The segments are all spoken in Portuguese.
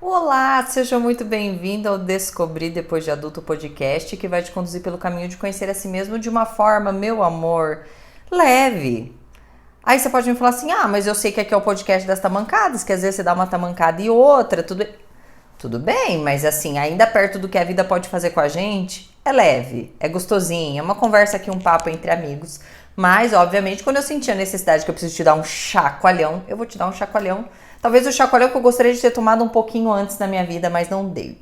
Olá, seja muito bem-vindo ao Descobrir Depois de Adulto podcast, que vai te conduzir pelo caminho de conhecer a si mesmo de uma forma, meu amor, leve. Aí você pode me falar assim: mas eu sei que aqui é o podcast das tamancadas, que às vezes você dá uma tamancada e outra, tudo bem, mas assim, ainda perto do que a vida pode fazer com a gente, é leve, é gostosinho, é uma conversa aqui, um papo entre amigos. Mas, obviamente, quando eu sentir a necessidade que eu preciso te dar um chacoalhão, eu vou te dar um chacoalhão. Talvez o chacoalhão que eu gostaria de ter tomado um pouquinho antes na minha vida, mas não dei.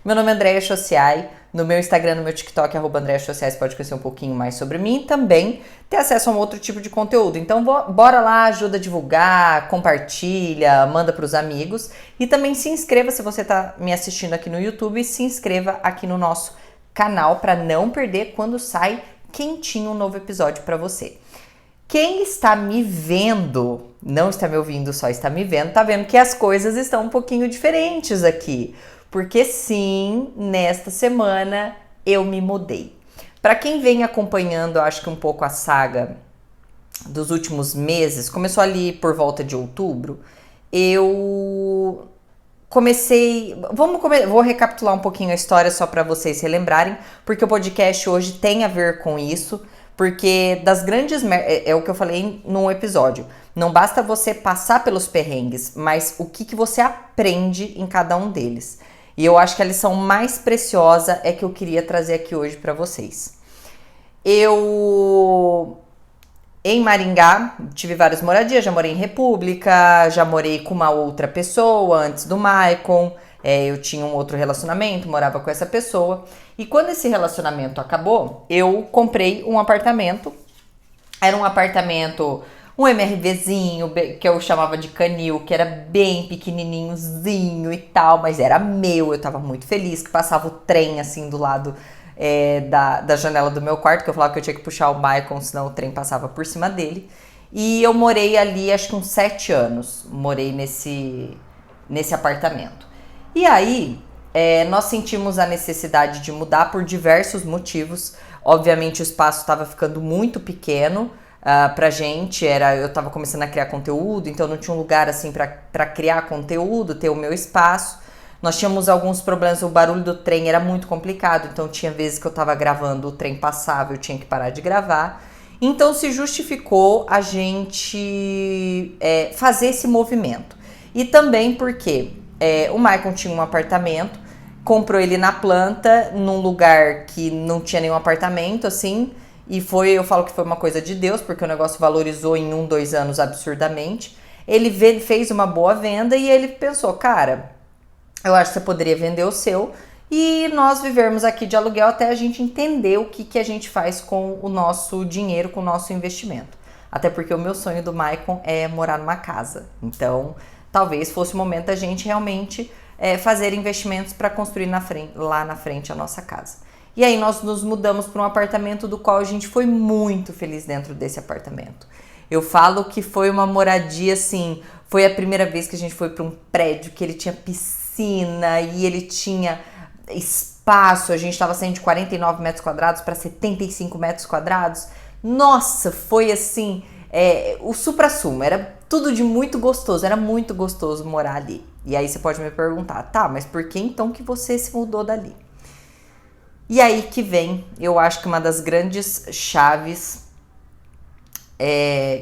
Meu nome é Andréia Chociai. No meu Instagram, no meu TikTok, @Andréia Chociai, você pode conhecer um pouquinho mais sobre mim e também ter acesso a um outro tipo de conteúdo. Então, bora lá, ajuda a divulgar, compartilha, manda para os amigos. E também se inscreva se você está me assistindo aqui no YouTube. E se inscreva aqui no nosso canal para não perder quando sai quentinho um novo episódio para você. Quem está me vendo, não está me ouvindo, só está me vendo, tá vendo que as coisas estão um pouquinho diferentes aqui. Porque sim, nesta semana eu me mudei. Para quem vem acompanhando, acho que um pouco a saga dos últimos meses, começou ali por volta de outubro, eu comecei. Vou recapitular um pouquinho a história só para vocês relembrarem, porque o podcast hoje tem a ver com isso. Porque das grandes. É o que eu falei num episódio. Não basta você passar pelos perrengues, mas o que você aprende em cada um deles. E eu acho que a lição mais preciosa é que eu queria trazer aqui hoje para vocês. Eu em Maringá, tive várias moradias, já morei em República, já morei com uma outra pessoa antes do Maicon, eu tinha um outro relacionamento, morava com essa pessoa. E quando esse relacionamento acabou, eu comprei um apartamento. Era um apartamento, um MRVzinho, que eu chamava de canil, que era bem pequenininhozinho e tal, mas era meu, eu tava muito feliz, que passava o trem assim do lado da janela do meu quarto, que eu falava que eu tinha que puxar o Maicon, senão o trem passava por cima dele. E eu morei ali, acho que uns 7 anos, morei nesse apartamento. E aí, nós sentimos a necessidade de mudar por diversos motivos. Obviamente o espaço estava ficando muito pequeno pra gente, eu estava começando a criar conteúdo, então não tinha um lugar assim para criar conteúdo, ter o meu espaço. Nós tínhamos alguns problemas, o barulho do trem era muito complicado, então tinha vezes que eu estava gravando, o trem passava, eu tinha que parar de gravar. Então se justificou a gente fazer esse movimento. E também porque o Maicon tinha um apartamento, comprou ele na planta, num lugar que não tinha nenhum apartamento, assim, e eu falo que foi uma coisa de Deus, porque o negócio valorizou em 2 anos absurdamente. Ele fez uma boa venda e ele pensou, cara, eu acho que você poderia vender o seu e nós vivermos aqui de aluguel até a gente entender o que a gente faz com o nosso dinheiro, com o nosso investimento. Até porque o meu sonho do Maicon é morar numa casa. Então, talvez fosse o momento da gente realmente fazer investimentos para construir lá na frente a nossa casa. E aí nós nos mudamos para um apartamento do qual a gente foi muito feliz dentro desse apartamento. Eu falo que foi uma moradia assim, foi a primeira vez que a gente foi para um prédio que ele tinha piscina e ele tinha espaço, a gente estava saindo de 49 metros quadrados para 75 metros quadrados. Nossa, foi assim, o supra-sumo, era tudo de muito gostoso, era muito gostoso morar ali. E aí você pode me perguntar, tá, mas por que então que você se mudou dali? E aí que vem, eu acho que uma das grandes chaves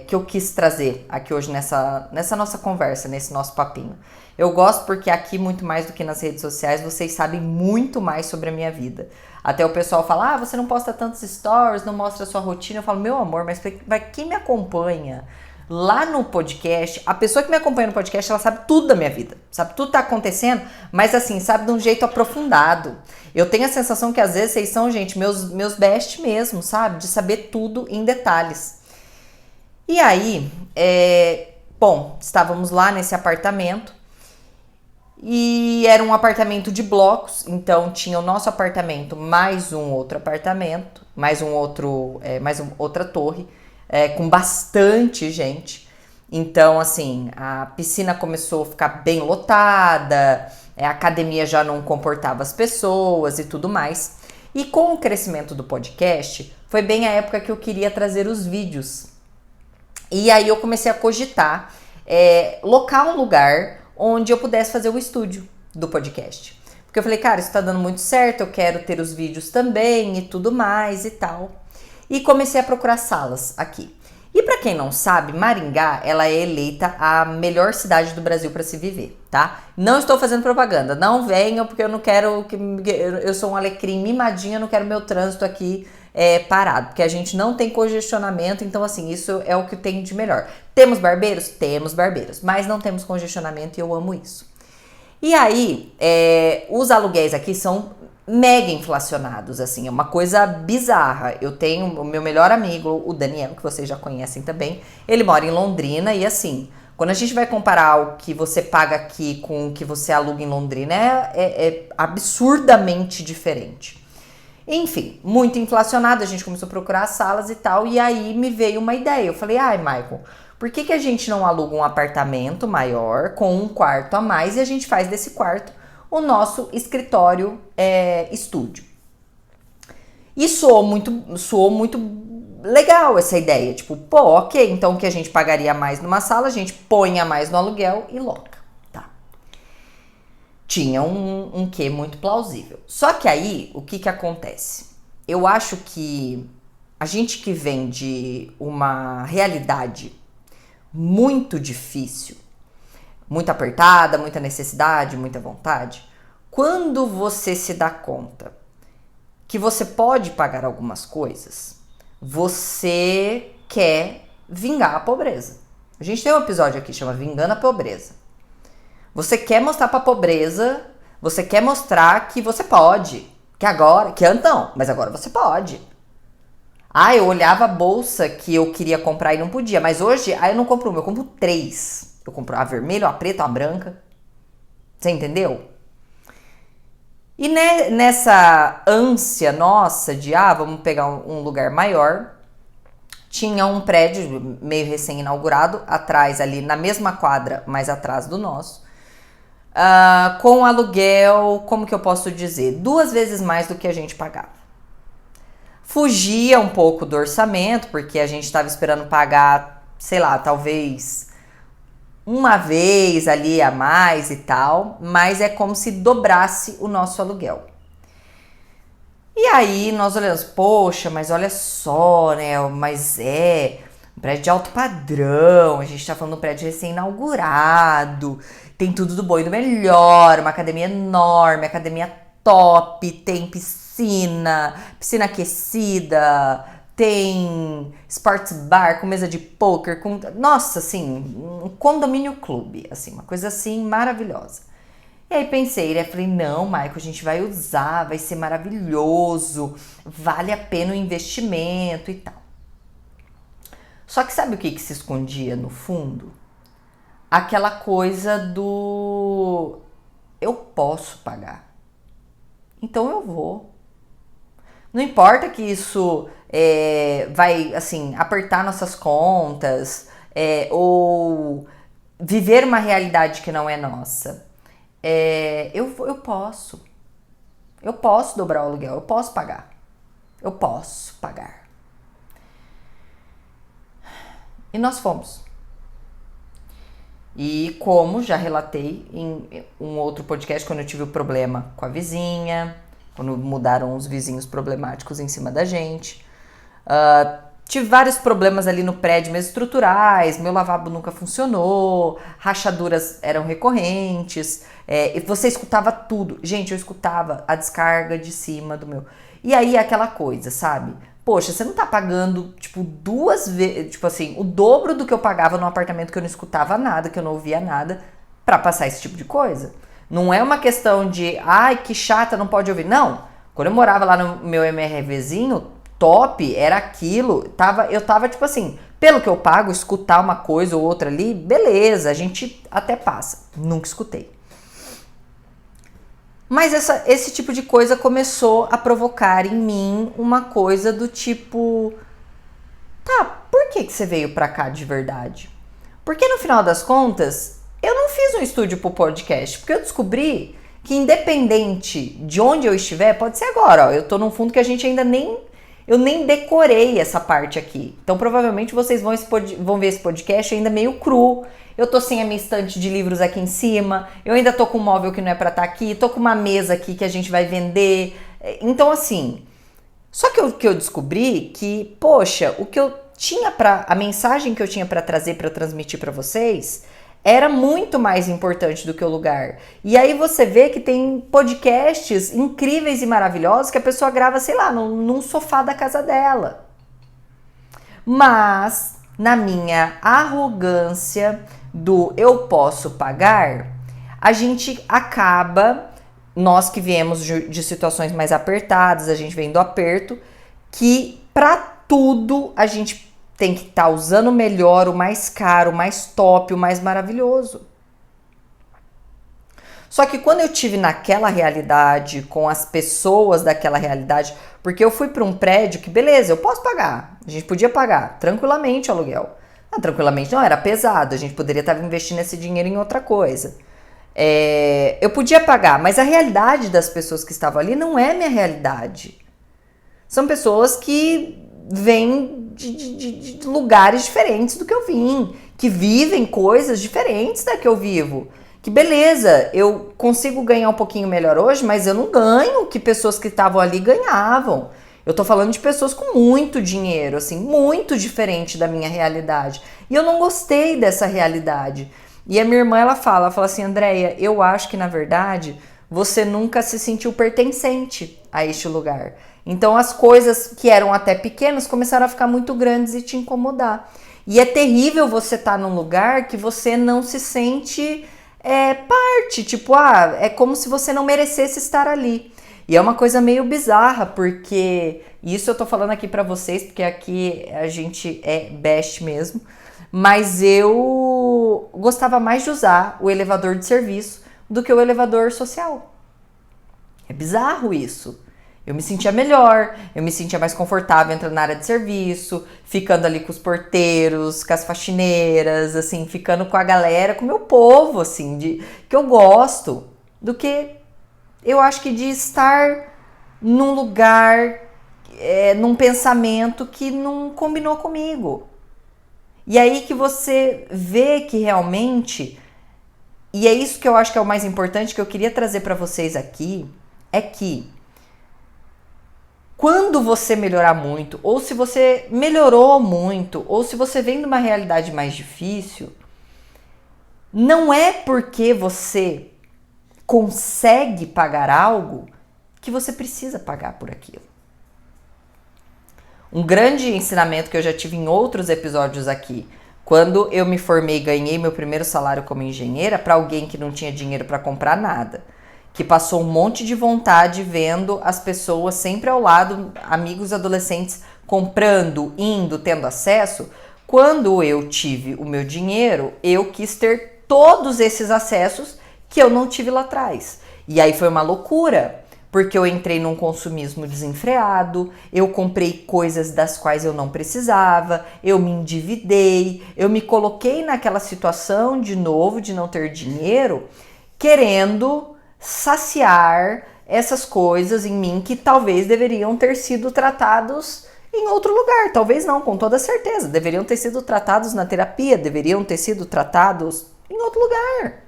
que eu quis trazer aqui hoje nessa nossa conversa, nesse nosso papinho. Eu gosto porque aqui, muito mais do que nas redes sociais, vocês sabem muito mais sobre a minha vida. Até o pessoal fala, você não posta tantos stories, não mostra a sua rotina. Eu falo, meu amor, mas quem me acompanha lá no podcast, a pessoa que me acompanha no podcast, ela sabe tudo da minha vida, sabe tudo que tá acontecendo, mas assim, sabe de um jeito aprofundado. Eu tenho a sensação que às vezes vocês são, gente, meus best mesmo, sabe? De saber tudo em detalhes. E aí, estávamos lá nesse apartamento e era um apartamento de blocos, então tinha o nosso apartamento mais um outro apartamento, mais outra torre, com bastante gente. Então, assim, a piscina começou a ficar bem lotada, a academia já não comportava as pessoas e tudo mais. E com o crescimento do podcast, foi bem a época que eu queria trazer os vídeos. E aí eu comecei a cogitar locar um lugar onde eu pudesse fazer o estúdio. do podcast. Porque eu falei, cara, isso tá dando muito certo, eu quero ter os vídeos também e tudo mais e tal. E comecei a procurar salas aqui. E para quem não sabe, Maringá, ela é eleita a melhor cidade do Brasil para se viver, tá? Não estou fazendo propaganda, não venham porque eu não quero que eu sou um alecrim mimadinha, eu não quero meu trânsito aqui parado, porque a gente não tem congestionamento, então assim, isso é o que tem de melhor. Temos barbeiros? Temos barbeiros, mas não temos congestionamento e eu amo isso. E aí, os aluguéis aqui são mega inflacionados, assim, é uma coisa bizarra. Eu tenho o meu melhor amigo, o Daniel, que vocês já conhecem também, ele mora em Londrina e assim, quando a gente vai comparar o que você paga aqui com o que você aluga em Londrina, é absurdamente diferente. Enfim, muito inflacionado, a gente começou a procurar salas e tal, e aí me veio uma ideia. Eu falei, ai, Michael, por que a gente não aluga um apartamento maior com um quarto a mais e a gente faz desse quarto o nosso escritório estúdio? E soou muito legal essa ideia. Tipo, pô, ok, então o que a gente pagaria mais numa sala, a gente põe a mais no aluguel e loca. Tá. Tinha um quê muito plausível. Só que aí, o que acontece? Eu acho que a gente que vem de uma realidade muito difícil, muito apertada, muita necessidade, muita vontade, quando você se dá conta que você pode pagar algumas coisas, você quer vingar a pobreza. A gente tem um episódio aqui que chama Vingando a Pobreza. Você quer mostrar pra pobreza, você quer mostrar que você pode, que antes não, mas agora você pode. Ah, eu olhava a bolsa que eu queria comprar e não podia, mas hoje, eu não compro uma, eu compro 3. Eu compro a vermelha, a preta, a branca. Você entendeu? E nessa ânsia nossa de, vamos pegar um lugar maior, tinha um prédio meio recém-inaugurado, atrás ali, na mesma quadra, mais atrás do nosso, com aluguel, como que eu posso dizer? 2 vezes mais do que a gente pagava. Fugia um pouco do orçamento, porque a gente estava esperando pagar, sei lá, talvez uma vez ali a mais e tal, mas é como se dobrasse o nosso aluguel. E aí nós olhamos, poxa, mas olha só, né, mas um prédio de alto padrão, a gente tá falando de um prédio recém-inaugurado, tem tudo do bom e do melhor, uma academia enorme, academia top, tem piscina aquecida, tem sports bar com mesa de poker, nossa, assim, um condomínio clube, assim, uma coisa assim maravilhosa. E aí pensei, né, falei, não, Michael, a gente vai usar, vai ser maravilhoso, vale a pena o investimento e tal. Só que sabe o que se escondia no fundo? Aquela coisa do eu posso pagar, então eu vou. Não importa que isso vai, assim, apertar nossas contas ou viver uma realidade que não é nossa. Eu posso. Eu posso dobrar o aluguel, eu posso pagar. Eu posso pagar. E nós fomos. E como já relatei em um outro podcast, quando eu tive o problema com a vizinha, quando mudaram os vizinhos problemáticos em cima da gente. Tive vários problemas ali no prédio, mesmo estruturais, meu lavabo nunca funcionou, rachaduras eram recorrentes, e você escutava tudo. Gente, eu escutava a descarga de cima do meu... E aí aquela coisa, sabe? Poxa, você não tá pagando, tipo, 2 vezes, tipo assim, o dobro do que eu pagava no apartamento que eu não escutava nada, que eu não ouvia nada, pra passar esse tipo de coisa. Não é uma questão de, ai, que chata, não pode ouvir. Não, quando eu morava lá no meu MRVzinho, top, era aquilo, eu tava tipo assim, pelo que eu pago, escutar uma coisa ou outra ali, beleza, a gente até passa. Nunca escutei. Mas esse tipo de coisa começou a provocar em mim uma coisa do tipo, tá, por que você veio pra cá de verdade? Porque no final das contas, eu não fiz um estúdio pro podcast, porque eu descobri que independente de onde eu estiver, pode ser agora, ó, eu tô num fundo que a gente ainda nem... Eu nem decorei essa parte aqui. Então, provavelmente, vocês vão ver esse podcast ainda meio cru. Eu tô sem a minha estante de livros aqui em cima. Eu ainda tô com um móvel que não é pra estar aqui. Tô com uma mesa aqui que a gente vai vender. Então, assim... Só que eu descobri que, poxa, o que eu tinha a mensagem que eu tinha pra trazer, pra transmitir pra vocês... era muito mais importante do que o lugar. E aí você vê que tem podcasts incríveis e maravilhosos que a pessoa grava, sei lá, num sofá da casa dela. Mas, na minha arrogância do eu posso pagar, a gente acaba, nós que viemos de situações mais apertadas, a gente vem do aperto, que pra tudo a gente tem que estar usando o melhor, o mais caro, o mais top, o mais maravilhoso. Só que quando eu tive naquela realidade, com as pessoas daquela realidade, porque eu fui para um prédio que, beleza, eu posso pagar. A gente podia pagar tranquilamente o aluguel. Não, tranquilamente não, era pesado. A gente poderia estar investindo esse dinheiro em outra coisa. Eu podia pagar, mas a realidade das pessoas que estavam ali não é minha realidade. São pessoas que vêm de lugares diferentes do que eu vim, que vivem coisas diferentes da que eu vivo. Que beleza, eu consigo ganhar um pouquinho melhor hoje, mas eu não ganho o que pessoas que estavam ali ganhavam. Eu tô falando de pessoas com muito dinheiro, assim, muito diferente da minha realidade. E eu não gostei dessa realidade. E a minha irmã, ela fala assim, Andréia, eu acho que na verdade você nunca se sentiu pertencente a este lugar. Então as coisas que eram até pequenas começaram a ficar muito grandes e te incomodar. E é terrível você estar num lugar que você não se sente parte, tipo, é como se você não merecesse estar ali. E é uma coisa meio bizarra, porque isso eu tô falando aqui pra vocês, porque aqui a gente é best mesmo, mas eu gostava mais de usar o elevador de serviço do que o elevador social. É bizarro isso. Eu me sentia melhor, eu me sentia mais confortável entrando na área de serviço, ficando ali com os porteiros, com as faxineiras, assim, ficando com a galera, com o meu povo, assim, que eu gosto, do que eu acho que de estar num lugar, num pensamento que não combinou comigo. E aí que você vê que realmente, e é isso que eu acho que é o mais importante que eu queria trazer para vocês aqui, é que quando você melhorar muito, ou se você melhorou muito, ou se você vem de uma realidade mais difícil, não é porque você consegue pagar algo que você precisa pagar por aquilo. Um grande ensinamento que eu já tive em outros episódios aqui, quando eu me formei e ganhei meu primeiro salário como engenheira, para alguém que não tinha dinheiro para comprar nada, que passou um monte de vontade vendo as pessoas sempre ao lado, amigos adolescentes, comprando, indo, tendo acesso. Quando eu tive o meu dinheiro, eu quis ter todos esses acessos que eu não tive lá atrás. E aí foi uma loucura, porque eu entrei num consumismo desenfreado, eu comprei coisas das quais eu não precisava, eu me endividei, eu me coloquei naquela situação de novo, de não ter dinheiro, querendo saciar essas coisas em mim que talvez deveriam ter sido tratados em outro lugar, talvez não, com toda certeza, deveriam ter sido tratados na terapia, deveriam ter sido tratados em outro lugar.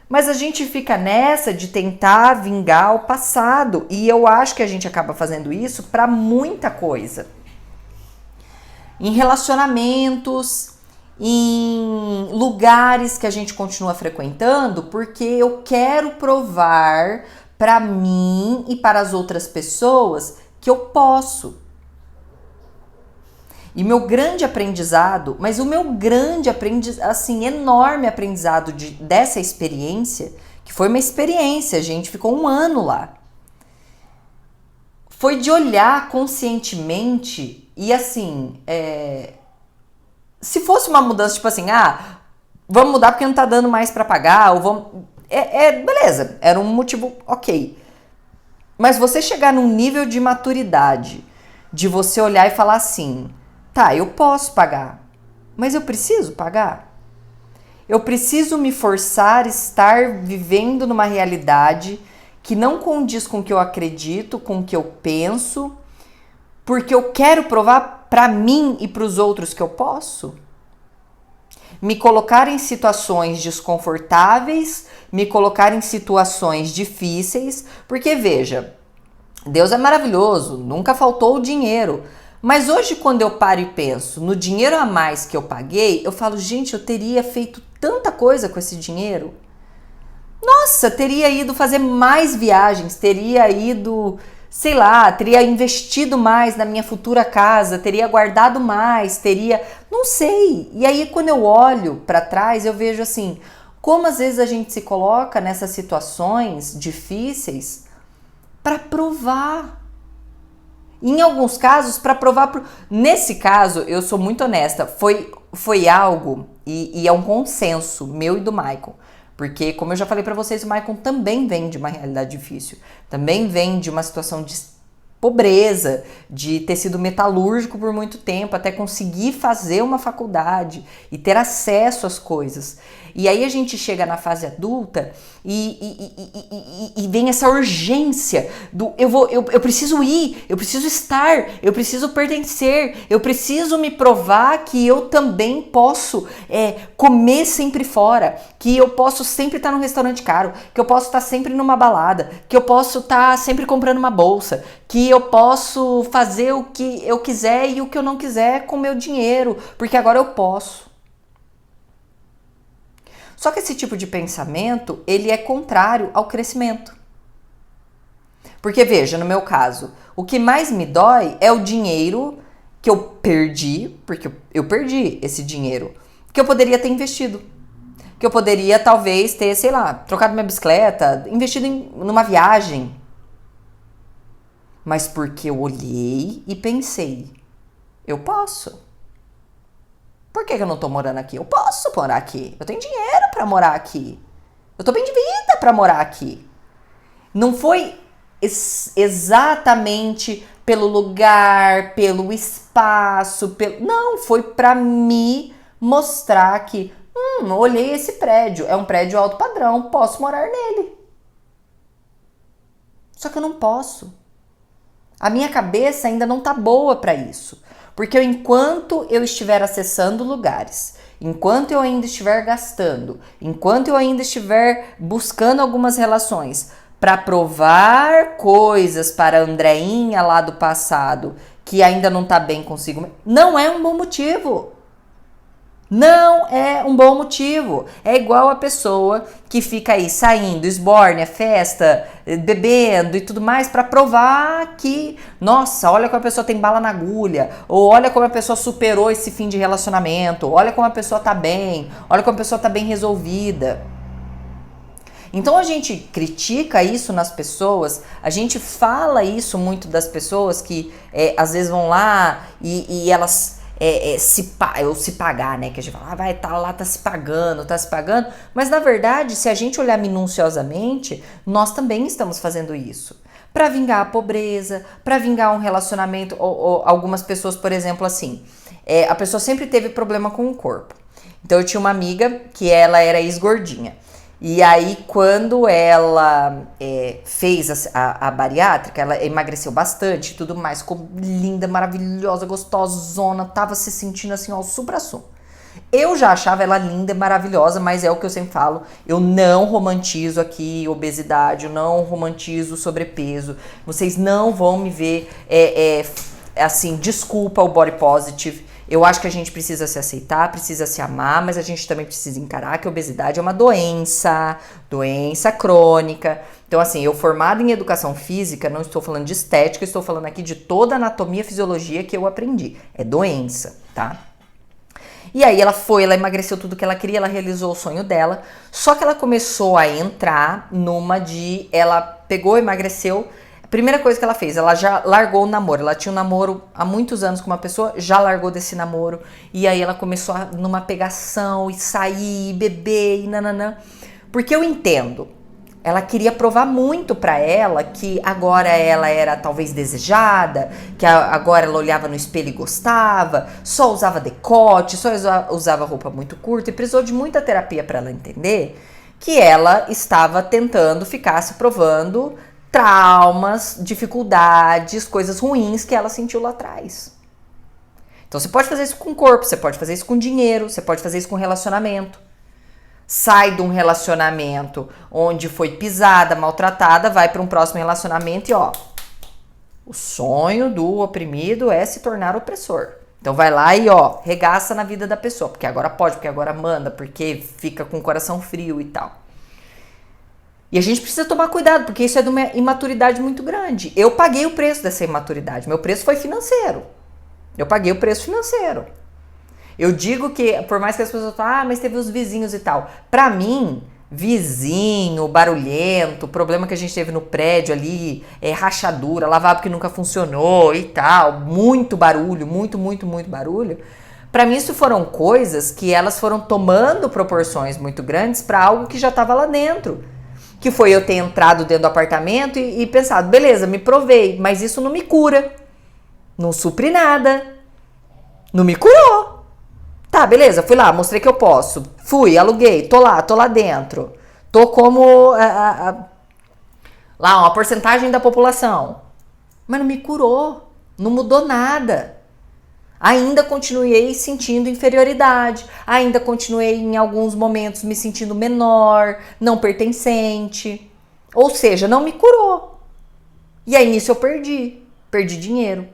Mas a gente fica nessa de tentar vingar o passado, e eu acho que a gente acaba fazendo isso para muita coisa. Em relacionamentos, em lugares que a gente continua frequentando, porque eu quero provar para mim e para as outras pessoas que eu posso. E meu grande aprendizado, mas o meu grande aprendizado, assim, enorme aprendizado dessa experiência, que foi uma experiência, a gente ficou 1 ano lá, foi de olhar conscientemente e assim, se fosse uma mudança, tipo assim, vamos mudar porque não tá dando mais pra pagar, ou vamos... beleza, era um motivo ok. Mas você chegar num nível de maturidade, de você olhar e falar assim, tá, eu posso pagar, mas eu preciso pagar? Eu preciso me forçar a estar vivendo numa realidade que não condiz com o que eu acredito, com o que eu penso, porque eu quero provar para mim e para os outros que eu posso? Me colocar em situações desconfortáveis, me colocar em situações difíceis, porque veja, Deus é maravilhoso, nunca faltou o dinheiro. Mas hoje, quando eu paro e penso no dinheiro a mais que eu paguei, eu falo, gente, eu teria feito tanta coisa com esse dinheiro. Nossa, teria ido fazer mais viagens, teria ido, sei lá, teria investido mais na minha futura casa, teria guardado mais, teria, não sei. E aí, quando eu olho para trás, eu vejo assim, como às vezes a gente se coloca nessas situações difíceis para provar. Em alguns casos, para provar. Nesse caso, eu sou muito honesta, foi algo, e é um consenso meu e do Maicon. Porque, como eu já falei para vocês, o Maicon também vem de uma realidade difícil. Também vem de uma situação de pobreza, de ter sido metalúrgico por muito tempo, até conseguir fazer uma faculdade e ter acesso às coisas. E aí a gente chega na fase adulta e vem essa urgência do eu preciso ir, eu preciso estar, eu preciso pertencer, eu preciso me provar que eu também posso comer sempre fora, que eu posso sempre estar num restaurante caro, que eu posso estar sempre numa balada, que eu posso estar sempre comprando uma bolsa, que eu posso fazer o que eu quiser e o que eu não quiser com o meu dinheiro, porque agora eu posso. Só que esse tipo de pensamento, ele é contrário ao crescimento. Porque veja, no meu caso, o que mais me dói é o dinheiro que eu perdi, porque eu perdi esse dinheiro, que eu poderia ter investido. Que eu poderia talvez ter, sei lá, trocado minha bicicleta, investido numa viagem. Mas porque eu olhei e pensei, eu posso. Por que eu não tô morando aqui? Eu posso morar aqui. Eu tenho dinheiro pra morar aqui. Eu tô bem de vida pra morar aqui. Não foi exatamente pelo lugar, pelo espaço, não, foi pra me mostrar que, olhei esse prédio, é um prédio alto padrão, posso morar nele. Só que eu não posso. A minha cabeça ainda não tá boa pra isso. Porque enquanto eu estiver acessando lugares, enquanto eu ainda estiver gastando, enquanto eu ainda estiver buscando algumas relações para provar coisas para a Andreinha lá do passado que ainda não tá bem consigo, não é um bom motivo. Não é um bom motivo. É igual a pessoa que fica aí saindo, esbórnia, festa, bebendo e tudo mais para provar que, nossa, olha como a pessoa tem bala na agulha, ou olha como a pessoa superou esse fim de relacionamento, olha como a pessoa tá bem, olha como a pessoa tá bem resolvida. Então a gente critica isso nas pessoas, a gente fala isso muito das pessoas que às vezes vão lá e elas... se pagar, né? Que a gente fala, vai, tá lá, tá se pagando. Mas na verdade, se a gente olhar minuciosamente, nós também estamos fazendo isso. Pra vingar a pobreza, pra vingar um relacionamento, ou algumas pessoas, por exemplo, assim, a pessoa sempre teve problema com o corpo. Então eu tinha uma amiga que ela era ex-gordinha. E aí, quando ela fez a bariátrica, ela emagreceu bastante e tudo mais, ficou linda, maravilhosa, gostosona, tava se sentindo assim, ó, o supra-sumo. Eu já achava ela linda, maravilhosa, mas é o que eu sempre falo, eu não romantizo aqui obesidade, eu não romantizo sobrepeso, vocês não vão me ver, assim, desculpa o body positive. Eu acho que a gente precisa se aceitar, precisa se amar, mas a gente também precisa encarar que a obesidade é uma doença crônica. Então, assim, eu formada em educação física, não estou falando de estética, estou falando aqui de toda a anatomia e fisiologia que eu aprendi. É doença, tá? E aí ela emagreceu tudo que ela queria, ela realizou o sonho dela, só que ela começou a entrar ela pegou, emagreceu. Primeira coisa que ela fez, ela já largou o namoro. Ela tinha um namoro há muitos anos com uma pessoa, já largou desse namoro. E aí ela começou numa pegação, e sair, e beber, e nananã. Porque eu entendo. Ela queria provar muito pra ela que agora ela era talvez desejada, que agora ela olhava no espelho e gostava, só usava decote, só usava roupa muito curta. E precisou de muita terapia pra ela entender que ela estava tentando ficar se provando traumas, dificuldades, coisas ruins que ela sentiu lá atrás. Então você pode fazer isso com o corpo, você pode fazer isso com dinheiro, você pode fazer isso com relacionamento. Sai de um relacionamento onde foi pisada, maltratada, vai para um próximo relacionamento e ó, o sonho do oprimido é se tornar opressor. Então vai lá e ó, regaça na vida da pessoa, porque agora pode, porque agora manda, porque fica com o coração frio e tal. E a gente precisa tomar cuidado, porque isso é de uma imaturidade muito grande. Eu paguei o preço dessa imaturidade, meu preço foi financeiro. Eu paguei o preço financeiro. Eu digo que, por mais que as pessoas falem, mas teve os vizinhos e tal. Pra mim, vizinho, barulhento, problema que a gente teve no prédio ali, rachadura, lavabo que nunca funcionou e tal, muito barulho, muito barulho. Pra mim, isso foram coisas que elas foram tomando proporções muito grandes pra algo que já estava lá dentro. Que foi eu ter entrado dentro do apartamento e pensado, beleza, me provei, mas isso não me cura. Não supre nada. Não me curou. Tá, beleza, fui lá, mostrei que eu posso. Fui, aluguei, tô lá dentro. Tô como lá, uma porcentagem da população. Mas não me curou. Não mudou nada. Ainda continuei sentindo inferioridade. Ainda continuei em alguns momentos me sentindo menor, não pertencente. Ou seja, não me curou. E aí nisso eu perdi dinheiro.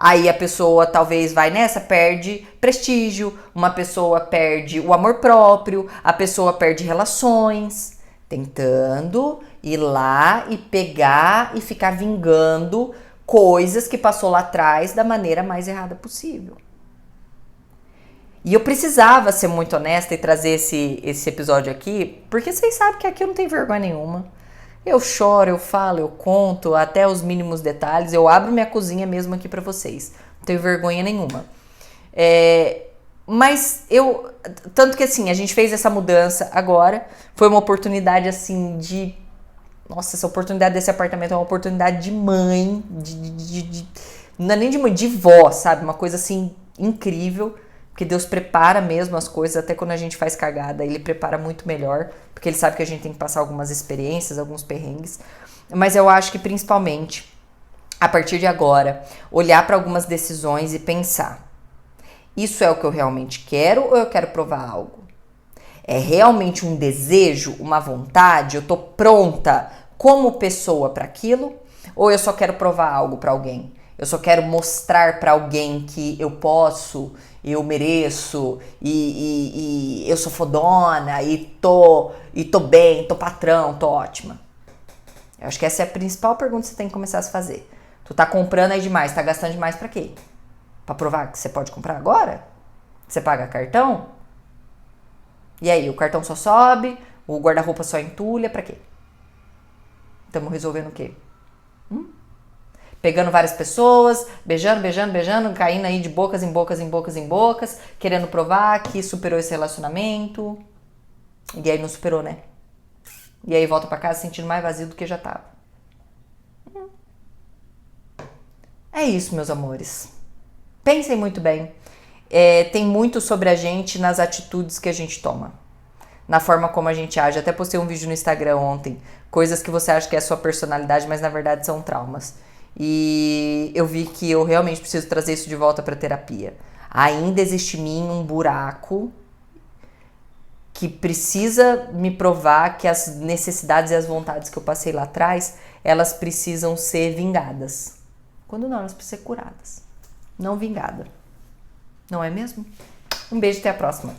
Aí a pessoa talvez vai nessa, perde prestígio, uma pessoa perde o amor próprio, a pessoa perde relações, tentando ir lá e pegar e ficar vingando coisas que passou lá atrás da maneira mais errada possível. E eu precisava ser muito honesta e trazer esse episódio aqui, porque vocês sabem que aqui eu não tenho vergonha nenhuma. Eu choro, eu falo, eu conto até os mínimos detalhes. Eu abro minha cozinha mesmo aqui pra vocês. Não tenho vergonha nenhuma. Mas eu... Tanto que assim, a gente fez essa mudança agora. Foi uma oportunidade assim de... Nossa, essa oportunidade desse apartamento é uma oportunidade de mãe. Não é nem de mãe, de vó, sabe? Uma coisa assim incrível. Porque Deus prepara mesmo as coisas, até quando a gente faz cagada, Ele prepara muito melhor, porque Ele sabe que a gente tem que passar algumas experiências, alguns perrengues. Mas eu acho que principalmente, a partir de agora, olhar para algumas decisões e pensar, isso é o que eu realmente quero ou eu quero provar algo? É realmente um desejo, uma vontade? Eu tô pronta como pessoa para aquilo? Ou eu só quero provar algo para alguém? Eu só quero mostrar para alguém que eu posso, eu mereço, e eu sou fodona, e tô bem, tô patrão, tô ótima. Eu acho que essa é a principal pergunta que você tem que começar a se fazer. Tu tá comprando aí demais, tá gastando demais pra quê? Pra provar que você pode comprar agora? Você paga cartão? E aí, o cartão só sobe, o guarda-roupa só entulha, pra quê? Estamos resolvendo o quê? Pegando várias pessoas, beijando, caindo aí de bocas em bocas, querendo provar que superou esse relacionamento. E aí não superou, né? E aí volta pra casa sentindo mais vazio do que já tava. É isso, meus amores. Pensem muito bem. Tem muito sobre a gente nas atitudes que a gente toma. Na forma como a gente age. Até postei um vídeo no Instagram ontem. Coisas que você acha que é a sua personalidade, mas na verdade são traumas. E eu vi que eu realmente preciso trazer isso de volta para terapia. Ainda existe em mim um buraco que precisa me provar que as necessidades e as vontades que eu passei lá atrás, elas precisam ser vingadas. Quando não, elas precisam ser curadas. Não vingada. Não é mesmo? Um beijo, até a próxima.